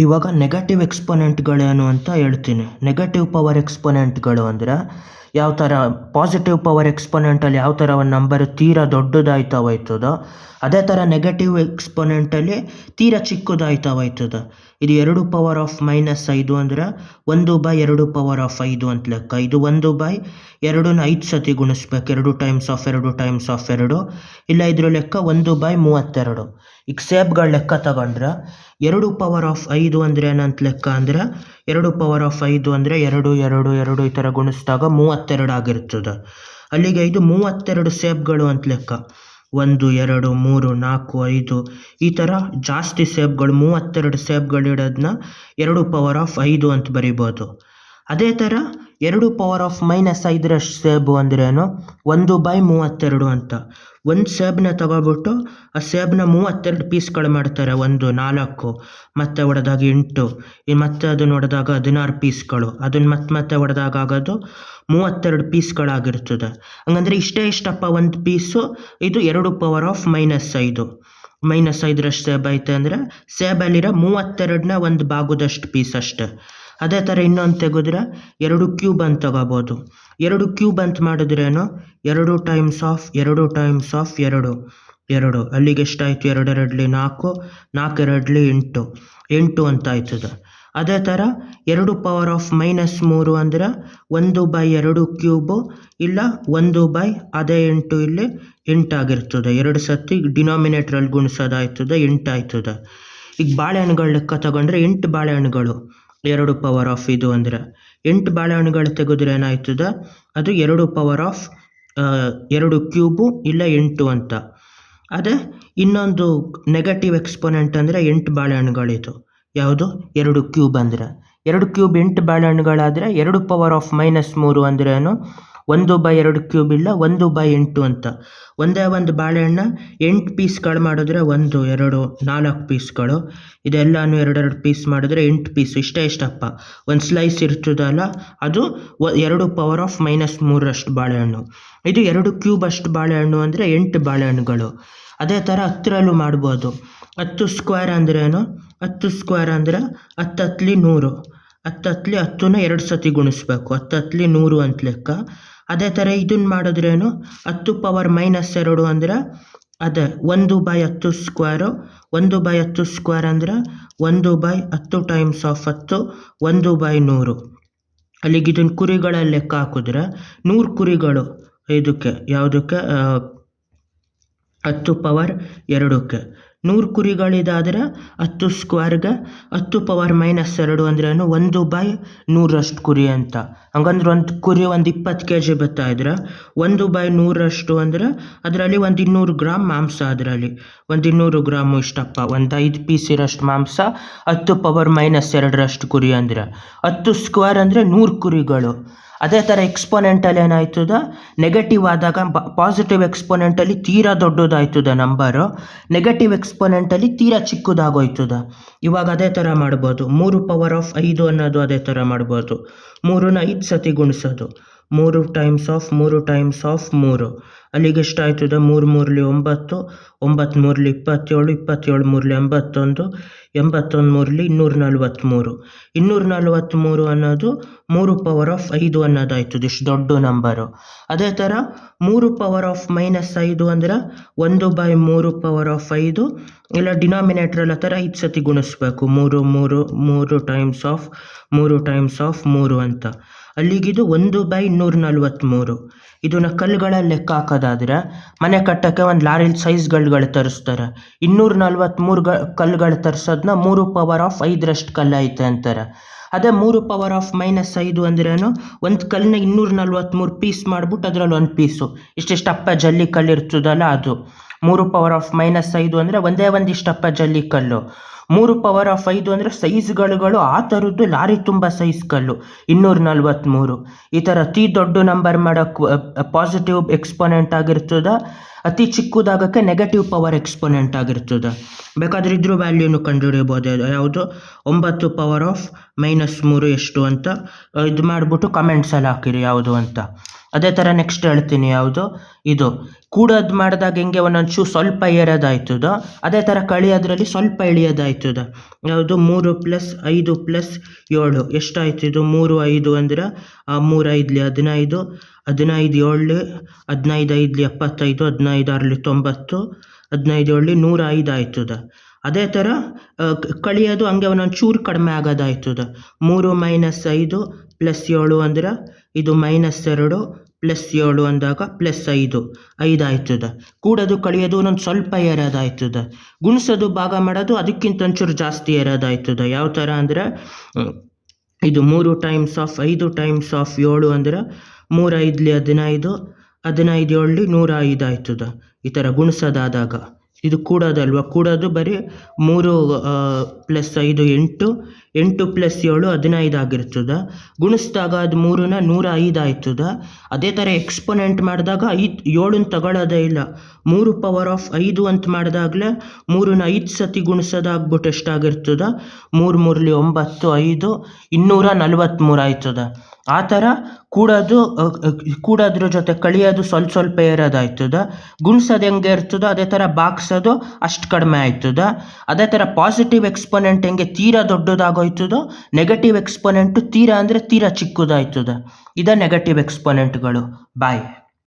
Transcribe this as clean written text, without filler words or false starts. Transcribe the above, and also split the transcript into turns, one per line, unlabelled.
ಇವಾಗ ನೆಗೆಟಿವ್ ಎಕ್ಸ್ಪೊನೆಂಟ್ಗಳೇನು ಅಂತ ಹೇಳ್ತೀನಿ. ನೆಗೆಟಿವ್ ಪವರ್ ಎಕ್ಸ್ಪೊನೆಂಟ್ಗಳು ಅಂದರೆ ಯಾವ ಥರ ಪಾಸಿಟಿವ್ ಪವರ್ ಎಕ್ಸ್ಪೊನೆಂಟಲ್ಲಿ ಯಾವ ಥರ ಒಂದು ನಂಬರ್ ತೀರಾ ದೊಡ್ಡದಾಯ್ತಾ ಹೋಯ್ತದೋ ಅದೇ ಥರ ನೆಗೆಟಿವ್ ಎಕ್ಸ್ಪೊನೆಂಟಲ್ಲಿ ತೀರಾ ಚಿಕ್ಕದಾಯ್ತಾ ಹೋಯ್ತದೆ. ಇದು 2⁻⁻5 ಅಂದರೆ 1/2⁻5 ಅಂತ ಲೆಕ್ಕ. ಇದು 1/2ನ 5 ಸತಿ ಗುಣಿಸ್ಬೇಕು, 2 ಟೈಮ್ಸ್ ಆಫ್ 2 ಇಲ್ಲ ಇದ್ರ ಲೆಕ್ಕ 1/32. ಈಗ ಸೇಬ್ಗಳ ಲೆಕ್ಕ ತಗೊಂಡ್ರೆ 2⁻5 ಅಂದರೆ ಏನಂತ ಲೆಕ್ಕ ಅಂದರೆ 2⁻5 ಅಂದರೆ 2 ಈ ಥರ ಗುಣಿಸಿದಾಗ 32 ಆಗಿರ್ತದೆ. ಅಲ್ಲಿಗೆ ಇದು 32 ಸೇಬ್ಗಳು ಅಂತ ಲೆಕ್ಕ. 1 2 3 4 5 ಈ ಥರ ಜಾಸ್ತಿ ಸೇಬ್ಗಳು 32 ಸೇಬ್ಗಳು ಇಡೋದನ್ನ 2⁻5 ಅಂತ ಬರಿಬೋದು. ಅದೇ ಥರ 2⁻−5 ಸೇಬು ಅಂದ್ರೇನು 1/32 ಅಂತ. ಒಂದು ಸೇಬನ್ನ ತಗೊಬಿಟ್ಟು ಆ ಸೇಬನ್ನ 32 ಪೀಸ್ಗಳು ಮಾಡ್ತಾರೆ. 1 4 ಮತ್ತೆ ಹೊಡೆದಾಗ 8 ಮತ್ತೆ ಅದನ್ನು ಹೊಡೆದಾಗ 16 ಪೀಸ್ಗಳು, ಅದನ್ನು ಮತ್ತೆ ಹೊಡೆದಾಗ ಆಗೋದು 32 ಪೀಸ್ಗಳಾಗಿರ್ತದೆ. ಹಂಗಂದರೆ ಇಷ್ಟಪ್ಪ ಒಂದು ಪೀಸು. ಇದು 2⁻−5 -5ರಷ್ಟು ಸೇಬ್ ಐತೆ ಅಂದರೆ ಸೇಬಲ್ಲಿರೋ 32ನ ಒಂದು ಭಾಗದಷ್ಟು ಪೀಸ್ ಅಷ್ಟೆ. ಅದೇ ಥರ ಇನ್ನೊಂದು ತೆಗೆದ್ರೆ 2 ಕ್ಯೂಬ್ ಅಂತ ತಗೋಬೋದು. 2 ಕ್ಯೂಬ್ ಅಂತ ಮಾಡಿದ್ರೇನು 2 ಟೈಮ್ಸ್ ಆಫ್ 2 ಅಲ್ಲಿಗೆ ಎಷ್ಟಾಯಿತು? 2 2 4 4 2 8 ಅಂತ ಆಯ್ತದೆ. ಅದೇ ಥರ 2⁻−3 ಅಂದರೆ 1/2 ಕ್ಯೂಬು ಇಲ್ಲ 1/ ಅದೇ 8 ಇಲ್ಲಿ 8 ಆಗಿರ್ತದೆ. 2 ಸತಿ ಡಿನಾಮಿನೇಟ್ರಲ್ಲಿ ಗುಣಿಸೋದಾಯ್ತದೆ, 8 ಆಯ್ತದೆ. ಈಗ ಬಾಳೆಹಣ್ಣುಗಳ ಲೆಕ್ಕ ತಗೊಂಡ್ರೆ 8 ಬಾಳೆಹಣ್ಣುಗಳು 2⁻ಇದು ಅಂದರೆ 8 ಬಾಳೆಹಣ್ಣುಗಳು ತೆಗೆದ್ರೆ ಏನಾಯ್ತದೆ? ಅದು 2⁻2 ಕ್ಯೂಬು ಇಲ್ಲ 8 ಅಂತ. ಅದೇ ಇನ್ನೊಂದು ನೆಗೆಟಿವ್ ಎಕ್ಸ್ಪೊನೆಂಟ್ ಅಂದರೆ 8 ಬಾಳೆಹಣ್ಣುಗಳಿದು. ಯಾವುದು? 2 ಕ್ಯೂಬ್ ಅಂದರೆ 2 ಕ್ಯೂಬ್ 8 ಬಾಳೆಹಣ್ಣುಗಳಾದರೆ 2⁻−3 ಅಂದ್ರೇನು 1/2 ಕ್ಯೂಬ್ ಇಲ್ಲ 1/8 ಅಂತ. ಒಂದೇ ಒಂದು ಬಾಳೆಹಣ್ಣ 8 ಪೀಸ್ಗಳು ಮಾಡಿದ್ರೆ 1 2 4 ಪೀಸ್ಗಳು, ಇದೆಲ್ಲನೂ 2 ಪೀಸ್ ಮಾಡಿದ್ರೆ 8 ಪೀಸ್. ಇಷ್ಟಪ್ಪ ಒಂದು ಸ್ಲೈಸ್ ಇರ್ತದಲ್ಲ, ಅದು 2⁻−3ರಷ್ಟು ಬಾಳೆಹಣ್ಣು. ಇದು 2 ಕ್ಯೂಬ್ ಅಷ್ಟು ಬಾಳೆಹಣ್ಣು ಅಂದರೆ 8 ಬಾಳೆಹಣ್ಣುಗಳು. ಅದೇ ಥರ 10ರಲ್ಲೂ ಮಾಡ್ಬೋದು. 10 ಸ್ಕ್ವೇರ್ ಅಂದ್ರೇನು? 10 ಸ್ಕ್ವೇರ್ ಅಂದರೆ 10 10 100. 10 10ನ 2 ಸತಿ ಗುಣಿಸ್ಬೇಕು, 10 10 100 ಅಂತ ಲೆಕ್ಕ. ಅದೇ ಥರ ಇದನ್ನು ಮಾಡಿದ್ರೇನು 10⁻−2 ಅಂದರೆ ಅದೇ 1/10 ಸ್ಕ್ವೇರು. 1/10 ಸ್ಕ್ವೇರ್ ಅಂದರೆ 1/10 ಟೈಮ್ಸ್ ಆಫ್ 10 1/100. ಅಲ್ಲಿಗೆ ಇದನ್ನು ಕುರಿಗಳಲ್ಲಿ ಲೆಕ್ಕ ಹಾಕಿದ್ರೆ 100 ಕುರಿಗಳು ಇದಕ್ಕೆ ಯಾವುದಕ್ಕೆ 10⁻2ಕ್ಕೆ 100 ಕುರಿಗಳಿದಾದರೆ 10 ಸ್ಕ್ವೇರ್ಗೆ 10⁻−2 ಅಂದ್ರೇನು 1/100ರಷ್ಟು ಕುರಿ ಅಂತ. ಹಂಗಂದ್ರೆ ಒಂದು ಕುರಿ 20 kg ಬರ್ತಾಯಿದ್ರೆ 1/100ರಷ್ಟು ಅಂದರೆ ಅದರಲ್ಲಿ 200 ಗ್ರಾಮ್ ಮಾಂಸ. ಅದರಲ್ಲಿ 200 ಗ್ರಾಮು ಇಷ್ಟಪ್ಪ, 5 ಪೀಸ್ ಇರೋಷ್ಟು ಮಾಂಸ 10⁻−2ರಷ್ಟು ಕುರಿ ಅಂದರೆ 10 ಸ್ಕ್ವೇರ್ ಅಂದರೆ 100 ಕುರಿಗಳು. ಅದೇ ಥರ ಎಕ್ಸ್ಪೊನೆಂಟಲ್ಲಿ ಏನಾಯ್ತದೆ? ನೆಗೆಟಿವ್ ಆದಾಗ ಪಾಸಿಟಿವ್ ಎಕ್ಸ್ಪೊನೆಂಟಲ್ಲಿ ತೀರಾ ದೊಡ್ಡದಾಯ್ತದೆ ನಂಬರು, ನೆಗೆಟಿವ್ ಎಕ್ಸ್ಪೊನೆಂಟಲ್ಲಿ ತೀರಾ ಚಿಕ್ಕದಾಗೋಯ್ತದೆ. ಇವಾಗ ಅದೇ ಥರ ಮಾಡ್ಬೋದು. 3⁻5 ಅನ್ನೋದು ಅದೇ ಥರ ಮಾಡ್ಬೋದು. 3ನ 5 ಸತಿ ಗುಣಿಸೋದು, 3 ಟೈಮ್ಸ್ ಆಫ್ 3 ಅಲ್ಲಿಗೆ ಎಷ್ಟಾಯ್ತದೆ? 3 3 9 9 3 27 27 3 81 81 3 243. 243 ಅನ್ನೋದು 3⁻5 ಅನ್ನೋದಾಯ್ತದೆ, ಇಷ್ಟು ದೊಡ್ಡ ನಂಬರು. ಅದೇ ಥರ 3⁻−5 ಅಂದರೆ 1/3⁻5 ಇಲ್ಲ ಡಿನಾಮಿನೇಟ್ರಲ್ಲಿ ಆ ಥರ 5 ಸತಿ ಗುಣಿಸ್ಬೇಕು, 3 ಟೈಮ್ಸ್ ಆಫ್ 3 ಅಂತ. ಅಲ್ಲಿಗಿದು 1/243. ಇದನ್ನು ಕಲ್ಲುಗಳಲ್ಲಿ ಲೆಕ್ಕ ಹಾಕೋದಾದರೆ ಮನೆ ಕಟ್ಟೋಕ್ಕೆ ಒಂದು ಲಾರಿಲಿ ಸೈಜ್ಗಳು ತರಿಸ್ತಾರೆ. 243 ಕಲ್ಲುಗಳು ತರಿಸೋದನ್ನ 3⁻5ರಷ್ಟು ಕಲ್ಲು ಐತೆ ಅಂತಾರೆ. ಅದೇ 3⁻−5 ಅಂದ್ರೇನು ಒಂದು ಕಲ್ಲನ್ನ 243 ಪೀಸ್ ಮಾಡಿಬಿಟ್ಟು ಅದರಲ್ಲಿ ಒಂದು ಪೀಸು ಇಷ್ಟಪ್ಪ ಜಲ್ಲಿ ಕಲ್ಲು ಇರ್ತದಲ್ಲ ಅದು. 3⁻−5 ಅಂದರೆ ಒಂದಿಷ್ಟಪ್ಪ ಜಲ್ಲಿ ಕಲ್ಲು. 3⁻5 ಅಂದರೆ ಸೈಜ್ಗಳು ಆ ಥರದ್ದು ಲಾರಿ ತುಂಬ ಸೈಜ್ ಕಲ್ಲು 243. ಈ ಥರ ಅತಿ ದೊಡ್ಡ ನಂಬರ್ ಮಾಡೋಕ್ಕೆ ಪಾಸಿಟಿವ್ ಎಕ್ಸ್ಪೊನೆಂಟ್ ಆಗಿರ್ತದೆ, ಅತಿ ಚಿಕ್ಕದಾಗಕ್ಕೆ ನೆಗೆಟಿವ್ ಪವರ್ ಎಕ್ಸ್ಪೊನೆಂಟ್ ಆಗಿರ್ತದೆ. ಬೇಕಾದ್ರೆ ಇದ್ರ ವ್ಯಾಲ್ಯೂನು ಕಂಡುಹಿಡಿಯಬಹುದು. ಯಾವುದು? 9⁻−3 ಎಷ್ಟು ಅಂತ ಇದು ಮಾಡಿಬಿಟ್ಟು ಕಮೆಂಟ್ಸಲ್ಲಿ ಹಾಕಿರಿ ಯಾವುದು ಅಂತ. ಅದೇ ಥರ ನೆಕ್ಸ್ಟ್ ಹೇಳ್ತೀನಿ ಯಾವುದು ಇದು ಕೂಡೋದು ಮಾಡಿದಾಗ ಹೆಂಗೆ ಒಂದೊಂದು ಸ್ವಲ್ಪ ಏರೋದಾಯ್ತದೋ ಅದೇ ಥರ ಕಳಿಯೋದ್ರಲ್ಲಿ ಸ್ವಲ್ಪ ಇಳಿಯೋದಾಯ್ತದ. ಯಾವುದು 3 + 5 + 7 ಎಷ್ಟಾಯ್ತು ಇದು 3 5 ಅಂದ್ರೆ 3 5 15 15 7 15 5 75 15 6 90 15 7 105 ಆಯ್ತದ. ಅದೇ ಥರ ಕಳಿಯೋದು ಹಂಗೆ ಒಂದೊಂದು ಚೂರು ಕಡಿಮೆ ಆಗೋದಾಯ್ತದ. 3 - 5 + 7 ಅಂದ್ರೆ ಇದು -2 + 7 ಅಂದಾಗ +5 5 ಆಯ್ತದ. ಕೂಡೋದು ಕಳಿಯೋದು ಒಂದೊಂದು ಸ್ವಲ್ಪ ಏರೋದಾಯ್ತದ. ಗುಣಿಸೋದು ಭಾಗ ಮಾಡೋದು ಅದಕ್ಕಿಂತ ಒಂಚೂರು ಜಾಸ್ತಿ ಏರೋದಾಯ್ತದ. ಯಾವ ಥರ ಅಂದರೆ ಇದು 3 × 5 × 7 ಅಂದ್ರೆ 3 5 15 15 7 105 ಆಯ್ತದ. ಈ ಥರ ಗುಣಿಸೋದಾದಾಗ ಇದು ಕೂಡೋದಲ್ವ, ಕೂಡೋದು ಬರೀ 3 + 5 8 8 + 7 15 ಆಗಿರ್ತದೆ. ಗುಣಿಸಿದಾಗ ಅದು 3ನ 105 ಆಯ್ತದ. ಅದೇ ಥರ ಎಕ್ಸ್ಪೊನೆಂಟ್ ಮಾಡಿದಾಗ 7ನ ತಗೊಳ್ಳೋದೇ ಇಲ್ಲ, 3⁵ ಅಂತ ಮಾಡಿದಾಗಲೇ 3ನ 5 ಸತಿ ಗುಣಿಸೋದಾಗ್ಬಿಟ್ಟು ಎಷ್ಟಾಗಿರ್ತದ 3 3 9 5 243 ಆಯ್ತದ. ಆ ಥರ ಕೂಡೋದ್ರ ಜೊತೆ ಕಳಿಯೋದು ಸ್ವಲ್ಪ ಏರೋದಾಯ್ತದ. ಗುಣಿಸೋದು ಹೆಂಗೆ ಇರ್ತದೋ ಅದೇ ಥರ ಬಾಗ್ಸೋದು ಅಷ್ಟು ಕಡಿಮೆ ಆಯ್ತದ. ಅದೇ ಥರ ಪಾಸಿಟಿವ್ ಎಕ್ಸ್ಪೊನೆಂಟ್ ಹೆಂಗೆ ತೀರಾ ದೊಡ್ಡದಾಗೋಯ್ತದೋ ನೆಗೆಟಿವ್ ಎಕ್ಸ್ಪೊನೆಂಟು ತೀರಾ ಅಂದರೆ ತೀರಾ ಚಿಕ್ಕದಾಯ್ತದ. ಇದೇ ನೆಗೆಟಿವ್ ಎಕ್ಸ್ಪೊನೆಂಟ್ಗಳು. ಬಾಯ್.